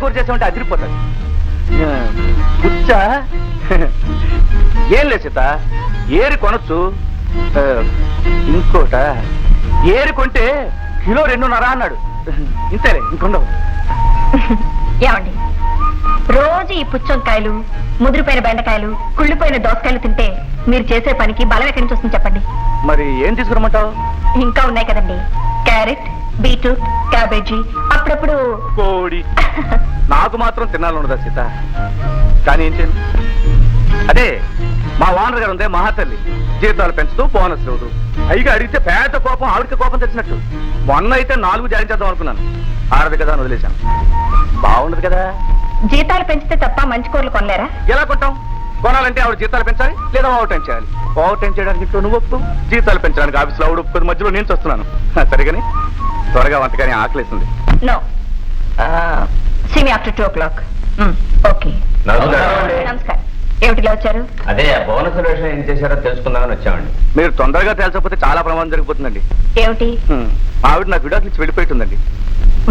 కూర చేసామంటే అదిరిపోతాడు. పుచ్చ ఏం లేదు సీత, ఏరి కొనొచ్చు. ఇంకోట ఏరి కొంటే కిలో 2.5 అన్నాడు. ఇంతేలే, ఇంకొండవు. ఏమండి, రోజు ఈ పుచ్చంకాయలు, ముదిరిపోయిన బెండకాయలు, కుళ్ళిపోయిన దోసకాయలు తింటే మీరు చేసే పనికి బలం ఎక్కడి నుంచి వస్తుంది చెప్పండి? మరి ఏం తీసుకురమ్మంటావు? ఇంకా ఉన్నాయి కదండి, క్యారెట్, బీట్రూట్, క్యాబేజీ, అప్పుడప్పుడు కోడి. నాకు మాత్రం తినాలన్నదా సీత, కానీ ఏం చేయండి. అదే మా ఓనర్ గారు ఉందే మహాతల్లి, జీతాలు పెంచుతూ బోనస్ లేదు. పైగా అడిగితే పేద కోపం, ఆవిడకి కోపం తెచ్చినట్టు. మొన్న అయితే 4 జారించేద్దాం అనుకున్నాను, ఆడదు కదా అని వదిలేశాను. బాగుండదు కదా. జీతాలు పెంచితే తప్ప మంచి కూరలు కొనలేరా? ఎలా కొంటాం? కొనాలంటే ఆవిడ జీతాలు పెంచాలి, లేదా ఓవర్ టైం చేయాలి. ఓవర్ టైం చేయడానికి ఇంట్లో నువ్వు ఒప్పు, జీతాలు పెంచడానికి ఆఫీస్లో ఆవిడ ఒప్పు, మధ్యలో నేను వస్తున్నాను. సరిగాని త్వరగా వంటకాని ఆకలేస్తుంది. No, see me after 2 o'clock. Okay, నమస్కారం. ఏమిటిలా వచ్చారు? అదే బోనస్ విషయం ఏం చేశారో తెలుసుకుందామని వచ్చామండి. మీరు తొందరగా తేల్చకపోతే చాలా ప్రమాదం జరిగిపోతుందండి. ఏమిటి? ఆవిడ నాకు విడాకులు ఇచ్చి వెళ్ళిపోతుందండి.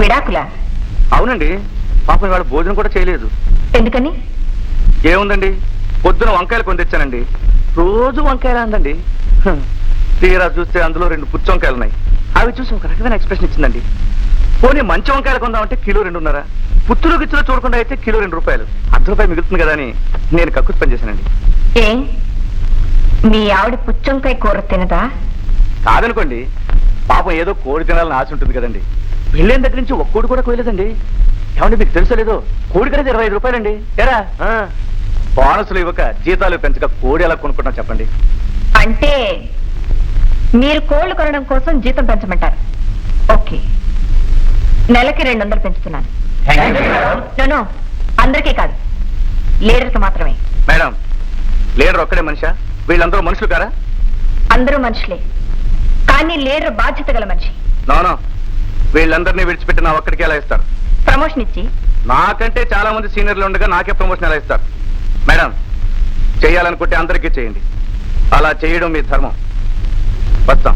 విడాకులా? అవునండి, పాపం ఇవాళ భోజనం కూడా చేయలేదు. ఎందుకని? ఏముందండి, పొద్దున వంకాయలు కొని తెచ్చానండి. రోజు వంకాయలు అందండి. తీరా చూస్తే అందులో 2 పుచ్చి వంకాయలు ఉన్నాయి. అవి చూసి ఒక రకమైన ఎక్స్ప్రెషన్ ఇచ్చిందండి. పోనీ మంచి వంకాయలు కొందామంటే కిలో 2.5, పుత్తులు గిచ్చులో చూడకుండా అయితే కిలో 2 రూపాయలు, ₹1 మిగులుతుంది కదా అని నేను కక్కుర్తి పని చేశానండి. ఏ, మీ ఆవిడ పుచ్చంకాయ కూర తినదా? కాదనుకోండి, పాపం ఏదో కోడి తినాలని ఆశ ఉంటుంది కదండి. పెళ్ళైన దగ్గర నుంచి ఒక్క కోడి కూడా కోయలేదండి. ఏమండి మీకు తెలుసో లేదో, కోడి కనేది ₹25 అండి. ఎరా బోనసులు ఇవ్వక, జీతాలు పెంచక కోడి ఎలా కొనుక్కుంటాం చెప్పండి? అంటే మీరు కోళ్లు కొనడం కోసం జీతం పెంచమంటారు. ఓకే, నెలకి 200 పెంచుతున్నాను. నో, అందరికీ కాదు, లీడర్కి మాత్రమే. మేడం, లీడర్ ఒక్కడే మనిషా? వీళ్ళందరూ మనుషులు కారా? అందరూ మనుషులే, కానీ లీడర్ బాధ్యత గల మనిషి. నోనో, వీళ్ళందరినీ విడిచిపెట్టి నా ఒక్కడికి ఎలా ఇస్తారు? ప్రమోషన్ ఇచ్చి. నాకంటే చాలా మంది సీనియర్లు ఉండగా నాకే ప్రమోషన్ ఎలా ఇస్తారు? మేడం, చేయాలనుకుంటే అందరికీ చేయండి, అలా చేయడం మీ ధర్మం. వస్తాం.